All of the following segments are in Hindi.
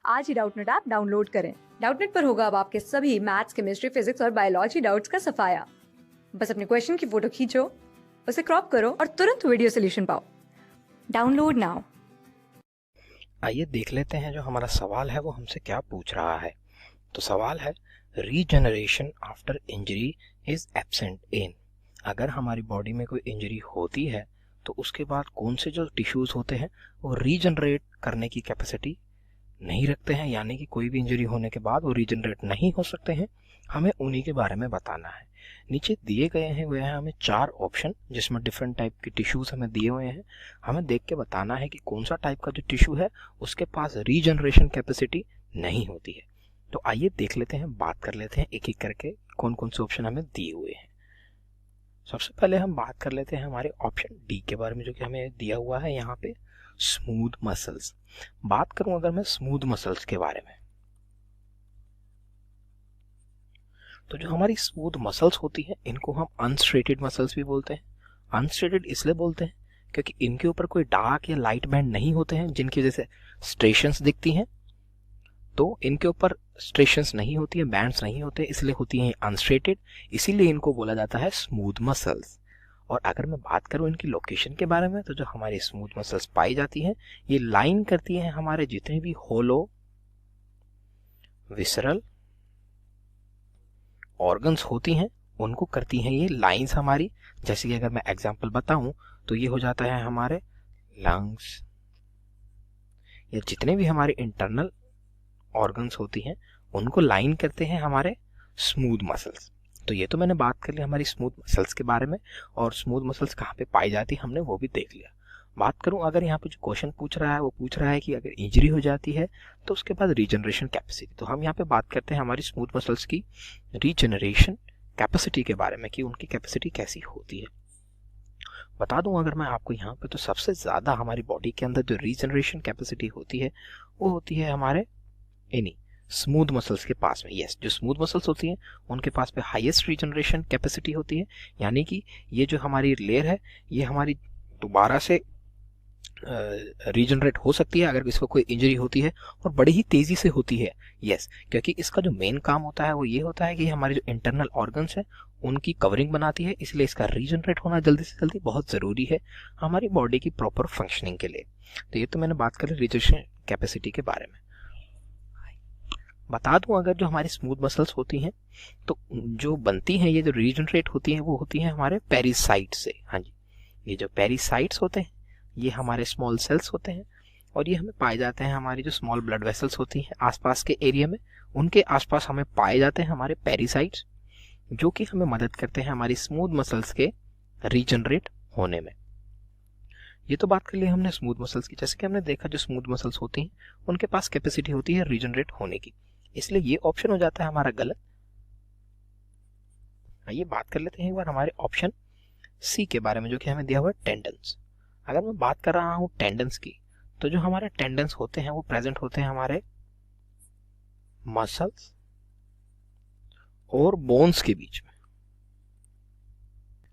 आज ही डाउटनेट ऐप डाउनलोड करें। डाउटनेट पर होगा अब आपके सभी मैथ्स, केमिस्ट्री, फिजिक्स और बायोलॉजी डाउट्स का सफाया। बस अपने क्वेश्चन की फोटो खींचो, उसे क्रॉप करो और तुरंत वीडियो सोल्यूशन पाओ। Download now. आइए देख लेते हैं जो हमारा सवाल है वो हमसे क्या पूछ रहा है। तो सवाल है, regeneration after injury is absent in. अगर हमारी बॉडी में कोई इंजरी होती है तो उसके बाद कौन से जो टिश्यूज होते हैं वो रीजनरेट करने की कैपेसिटी नहीं रखते हैं, यानी कि कोई भी इंजरी होने के बाद वो रीजनरेट नहीं हो सकते हैं। हमें उन्हीं के बारे में बताना है। नीचे दिए गए हैं वो है हमें 4 ऑप्शन, जिसमें डिफरेंट टाइप के टिश्यूज हमें दिए हुए हैं। हमें देख के बताना है कि कौन सा टाइप का जो टिश्यू है उसके पास रीजनरेशन कैपेसिटी नहीं होती है। तो आइए देख लेते हैं, बात कर लेते हैं एक एक करके कौन कौन से ऑप्शन हमें दिए हुए हैं। सबसे पहले हम बात कर लेते हैं हमारे ऑप्शन डी के बारे में, जो कि हमें दिया हुआ है यहाँ पे, स्मूथ मसल्स। बात करूं अगर मैं स्मूथ मसल्स के बारे में, तो जो हमारी स्मूथ मसल्स होती हैं इनको हम अनस्ट्रेटेड मसल्स भी बोलते हैं। अनस्ट्रेटेड इसलिए बोलते हैं क्योंकि इनके ऊपर कोई डार्क या लाइट बैंड नहीं होते हैं जिनकी वजह से स्ट्रेशंस दिखती हैं। तो इनके ऊपर स्ट्रेशंस नहीं होती है, बैंड्स नहीं होते, इसलिए होती हैं अनस्ट्रेटेड। इसीलिए इनको बोला जाता है स्मूथ मसल्स। और अगर मैं बात करूं इनकी लोकेशन के बारे में, तो जो हमारी स्मूथ मसल्स पाई जाती हैं ये लाइन करती हैं हमारे जितने भी होलो विसरल ऑर्गन्स होती हैं उनको करती हैं ये लाइंस हमारी। जैसे कि अगर मैं एग्जांपल बताऊं तो ये हो जाता है हमारे लंग्स, या जितने भी हमारे इंटरनल ऑर्गन्स होती हैं उनको लाइन करते हैं हमारे स्मूथ मसल्स। तो ये तो मैंने बात कर ली हमारी स्मूथ मसल्स के बारे में, और स्मूथ मसल्स कहाँ पे पाई जाती है हमने वो भी देख लिया। बात करूं अगर यहाँ पे जो क्वेश्चन पूछ रहा है वो पूछ रहा है कि अगर इंजरी हो जाती है तो उसके बाद रीजनरेशन कैपेसिटी, तो हम यहाँ पे बात करते हैं हमारी स्मूथ मसल्स की रीजनरेशन कैपेसिटी के बारे में कि उनकी कैपेसिटी कैसी होती है। बता दूं अगर मैं आपको यहाँ पे, तो सबसे ज्यादा हमारी बॉडी के अंदर जो रीजनरेशन कैपेसिटी होती है वो होती है हमारे इन्हीं स्मूथ मसल्स के पास में। यस, जो स्मूथ मसल्स होती हैं उनके पास पे हाईएस्ट रीजनरेशन कैपेसिटी होती है, यानी कि ये जो हमारी लेयर है ये हमारी दोबारा से रीजनरेट हो सकती है अगर इसको कोई इंजरी होती है, और बड़ी ही तेजी से होती है। यस, क्योंकि इसका जो मेन काम होता है वो ये होता है कि हमारे जो इंटरनल ऑर्गन्स है उनकी कवरिंग बनाती है, इसलिए इसका रीजनरेट होना जल्दी से जल्दी बहुत जरूरी है हमारी बॉडी की प्रॉपर फंक्शनिंग के लिए। तो ये तो मैंने बात करी रीजनरेशन कैपेसिटी के बारे में। बता दूं अगर जो हमारी स्मूथ मसल्स होती हैं तो जो बनती हैं, ये जो रीजनरेट होती हैं वो होती हैं हमारे पेरिसाइट से। हाँ जी, ये जो पेरिसाइट्स होते हैं ये हमारे स्मॉल सेल्स होते हैं, और ये हमें पाए जाते हैं हमारी जो स्मॉल ब्लड वेसल्स होती हैं आसपास के एरिया में, उनके आसपास हमें पाए जाते हैं हमारे पेरिसाइट्स, जो कि हमें मदद करते हैं हमारी स्मूथ मसल्स के रीजनरेट होने में। ये तो बात कर ली हमने स्मूथ मसल्स की। जैसे कि हमने देखा जो स्मूथ मसल्स होती हैं उनके पास कैपेसिटी होती है रीजनरेट होने की, इसलिए ये ऑप्शन हो जाता है हमारा गलत। आइए बात कर लेते हैं एक बार हमारे ऑप्शन सी के बारे में, जो कि हमें दिया हुआ है टेंडन्स। अगर मैं बात कर रहा हूं टेंडन्स की, तो जो हमारे टेंडन्स होते हैं वो प्रेजेंट होते हैं हमारे मसल्स और बोन्स के बीच में।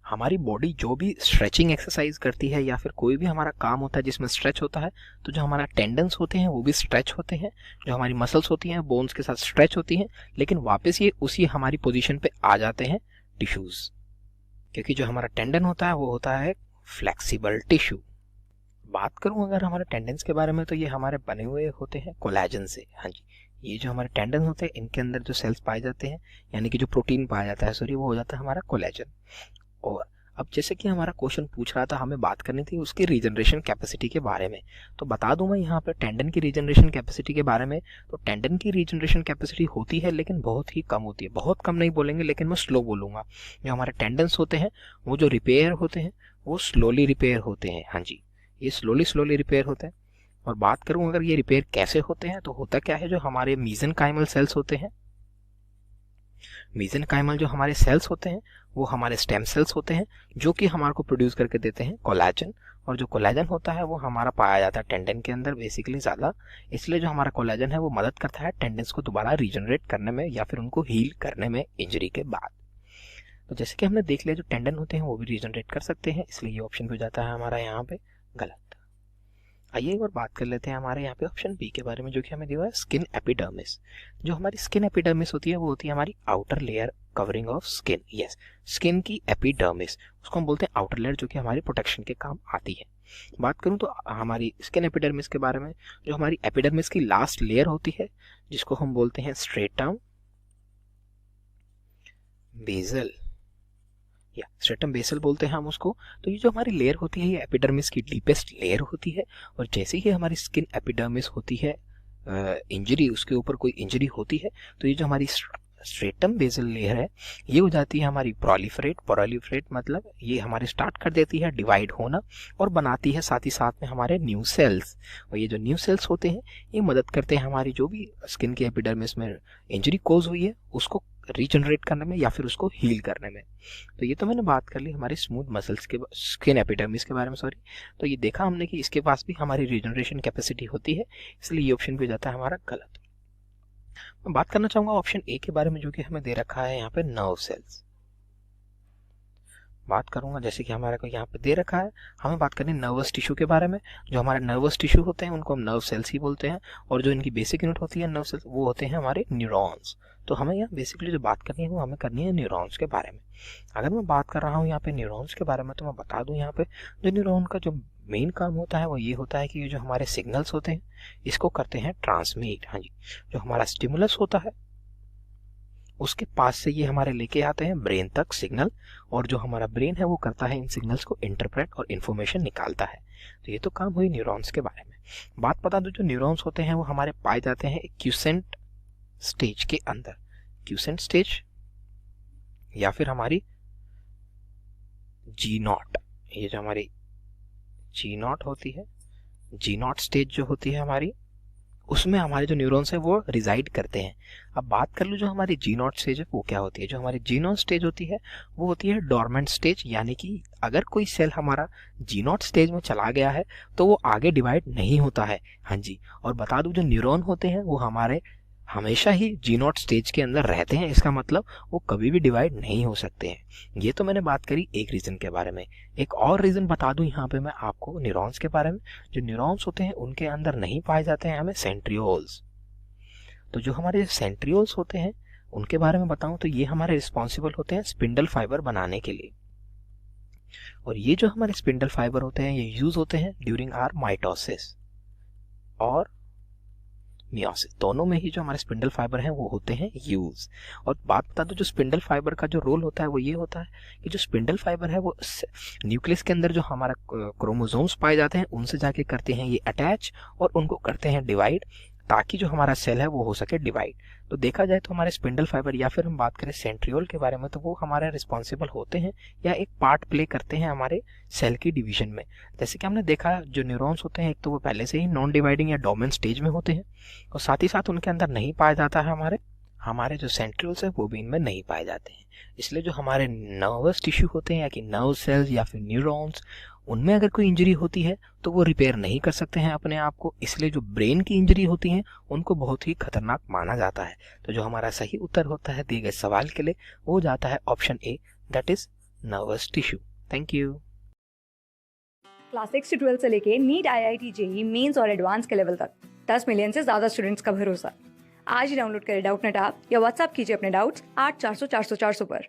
हमारी बॉडी जो भी स्ट्रेचिंग एक्सरसाइज करती है या फिर कोई भी हमारा काम होता है जिसमें स्ट्रेच होता है, तो जो हमारा टेंडन्स होते हैं वो भी स्ट्रेच होते हैं। जो हमारी मसल्स होती हैं बोन्स के साथ स्ट्रेच होती हैं, लेकिन वापस ये उसी हमारी पोजीशन पे आ जाते हैं टिश्यूज, क्योंकि जो हमारा टेंडन होता है वो होता है फ्लेक्सिबल टिश्यू। बात करूं अगर हमारे टेंडन्स के बारे में, तो ये हमारे बने हुए होते हैं कोलेजन से। हाँ जी, ये जो हमारे टेंडन होते हैं इनके अंदर जो सेल्स पाए जाते हैं, यानी कि जो प्रोटीन पाया जाता है, सॉरी, वो हो जाता है हमारा कोलेजन। और अब जैसे कि हमारा क्वेश्चन पूछ रहा था, हमें बात करनी थी उसकी रीजनरेशन कैपेसिटी के बारे में, तो बता दूं मैं यहाँ पे टेंडन की रीजनरेशन कैपेसिटी के बारे में। तो टेंडन की रीजनरेशन कैपेसिटी होती है लेकिन बहुत ही कम होती है। बहुत कम नहीं बोलेंगे, लेकिन मैं स्लो बोलूंगा। जो हमारे टेंडन्स होते हैं वो जो रिपेयर होते हैं वो स्लोली रिपेयर होते हैं। हाँ जी, ये स्लोली रिपेयर होते हैं। और बात करूं अगर ये रिपेयर कैसे होते हैं, तो होता क्या है, जो हमारे मीजेनकाइमल सेल्स होते हैं, मीजेनकाइमल जो हमारे सेल्स होते हैं वो हमारे स्टेम सेल्स होते हैं, जो कि हमारे को प्रोड्यूस करके देते हैं कोलेजन। और जो कोलेजन होता है वो हमारा पाया जाता है टेंडन के अंदर बेसिकली ज़्यादा, इसलिए जो हमारा कोलेजन है वो मदद करता है टेंडन्स को दोबारा रीजनरेट करने में या फिर उनको हील करने में इंजरी के बाद। तो जैसे कि हमने देख लिया जो टेंडन होते हैं वो भी रीजनरेट कर सकते हैं, इसलिए ये ऑप्शन भी हो जाता है हमारा यहाँ पे गलत। आइए एक बार बात कर लेते हैं हमारे यहाँ पे ऑप्शन बी के बारे में, जो कि हमें दिया हुआ है स्किन एपिडर्मिस। जो हमारी स्किन एपिडर्मिस होती है वो होती है हमारी outer layer covering of skin. Yes, skin की एपिडर्मिस, उसको हम बोलते हैं आउटर लेयर, जो कि हमारी प्रोटेक्शन के काम आती है। बात करूं तो हमारी स्किन एपिडर्मिस के बारे में, जो हमारी एपिडर्मिस की लास्ट लेयर होती है जिसको हम बोलते हैं स्ट्रेटम बेसल या स्ट्रेटम बेसल बोलते हैं हम उसको। तो ये जो हमारी लेयर होती है ये एपिडर्मिस की डीपेस्ट लेयर होती है, और जैसे ही हमारी स्किन एपिडर्मिस होती है इंजरी, उसके ऊपर कोई इंजरी होती है, तो ये जो हमारी स्ट्रेटम बेसल लेयर है ये हो जाती है हमारी प्रोलिफरेट मतलब ये हमारे स्टार्ट कर देती है डिवाइड होना, और बनाती है साथ ही साथ में हमारे न्यू सेल्स। और ये जो न्यू सेल्स होते हैं ये मदद करते हैं हमारी जो भी स्किन की एपिडर्मिस में इंजरी कोज हुई है उसको रीजनरेट करने में या फिर उसको हील करने में। तो ये तो मैंने बात कर ली हमारे स्मूथ मसल्स के स्किन एपिडर्मिस के बारे में, सॉरी। तो ये देखा हमने कि इसके पास भी हमारी रीजनरेशन कैपेसिटी होती है, इसलिए ये ऑप्शन भी हो जाता है हमारा गलत। मैं बात करना चाहूंगा ऑप्शन ए के बारे में, जो कि हमें दे रखा है यहाँ पे नर्व सेल्स। बात करूंगा जैसे कि हमारे को यहाँ पे दे रखा है, हमें बात करनी नर्वस टिश्यू के बारे में। जो हमारे नर्वस टिश्यू होते हैं उनको हम नर्व सेल्स ही बोलते हैं, और जो इनकी बेसिक यूनिट होती है नर्व सेल्स वो होते हैं हमारे न्यूरॉन्स। तो हमें यहाँ बेसिकली जो बात करनी है वो हमें करनी है न्यूरॉन्स के बारे में। अगर मैं बात कर रहा हूँ यहाँ पे न्यूरॉन्स के बारे में, तो मैं बता दूं यहाँ पे जो न्यूरॉन का जो मेन काम होता है वो ये होता है कि ये जो हमारे सिग्नल्स होते हैं इसको करते हैं ट्रांसमिट। हाँ जी, जो हमारा स्टिमुलस होता है उसके पास से ये हमारे लेके आते हैं ब्रेन तक सिग्नल, और जो हमारा ब्रेन है वो करता है इन सिग्नल्स को इंटरप्रेट और इन्फॉर्मेशन निकालता है। तो ये तो काम हुई न्यूरॉन्स के बारे में। बात बता दो जो न्यूरॉन्स होते हैं वो हमारे पाए जाते हैं एक क्यूसेंट स्टेज के अंदर। क्यूसेंट स्टेज या फिर हमारी जी नॉट, ये जो हमारी जी नॉट होती है, जी नॉट स्टेज जो होती है हमारी, उसमें हमारे जो न्यूरॉन्स है वो रिजाइड करते हैं। अब बात कर लो जो हमारी जी नॉट स्टेज है वो क्या होती है। जो हमारी जी नॉट स्टेज होती है वो होती है डोरमेंट स्टेज, यानी कि अगर कोई सेल हमारा जी नॉट स्टेज में चला गया है तो वो आगे डिवाइड नहीं होता है। हाँ जी, और बता दूं जो न्यूरॉन होते हैं वो हमारे हमेशा ही जी नॉट स्टेज के अंदर रहते हैं, इसका मतलब वो कभी भी डिवाइड नहीं हो सकते हैं। ये तो मैंने बात करी एक रीजन के बारे में। एक और रीजन बता दूं यहाँ पे मैं आपको न्यूरॉन्स के बारे में। जो न्यूरॉन्स होते हैं उनके अंदर नहीं पाए जाते हैं हमें सेंट्रियोल्स। तो जो हमारे सेंट्रियोल्स होते हैं उनके बारे में बताऊं तो ये हमारे रिस्पॉन्सिबल होते हैं स्पिंडल फाइबर बनाने के लिए, और ये जो हमारे स्पिंडल फाइबर होते हैं ये यूज होते हैं ड्यूरिंग आर माइटोसिस और मियोसिस, दोनों में ही जो हमारे स्पिंडल फाइबर हैं वो होते हैं यूज। और बात बता दो जो स्पिंडल फाइबर का जो रोल होता है वो ये होता है कि जो स्पिंडल फाइबर है वो न्यूक्लियस के अंदर जो हमारा क्रोमोसोम्स पाए जाते हैं उनसे जाके करते हैं ये अटैच और उनको करते हैं डिवाइड, ताकि जो हमारा सेल है वो हो सके डिवाइड। तो देखा जाए तो हमारे स्पिंडल फाइबर या फिर हम बात करें सेंट्रियोल के बारे में तो वो हमारे रिस्पॉन्सिबल होते हैं या एक पार्ट प्ले करते हैं हमारे सेल की डिवीजन में। जैसे कि हमने देखा जो न्यूरॉन्स होते हैं एक तो वो पहले से ही नॉन डिवाइडिंग या डोमेन स्टेज में होते हैं, और साथ ही साथ उनके अंदर नहीं पाया जाता है हमारे जो सेंट्रियोल्स है वो भी इनमें नहीं पाए जाते हैं। इसलिए जो हमारे नर्वस टिश्यू होते हैं या कि नर्व सेल्स या फिर न्यूरॉन्स, उनमें अगर कोई इंजरी होती है तो वो रिपेयर नहीं कर सकते हैं अपने आप को। इसलिए जो ब्रेन की इंजरी होती है उनको बहुत ही खतरनाक माना जाता है। तो जो हमारा सही उत्तर होता है दिए गए सवाल के लिए वो हो जाता है option A, that is nervous tissue. Thank you. Class 6 से 12 से लेके नीट, IIT, JEE मेंस और एडवांस के लेवल तक 10 मिलियन से ज्यादा स्टूडेंट्स का भरोसा। आज ही डाउनलोड करें डाउटनेट ऐप या व्हाट्सएप कीजिए अपने डाउट्स 8400 400 400 पर।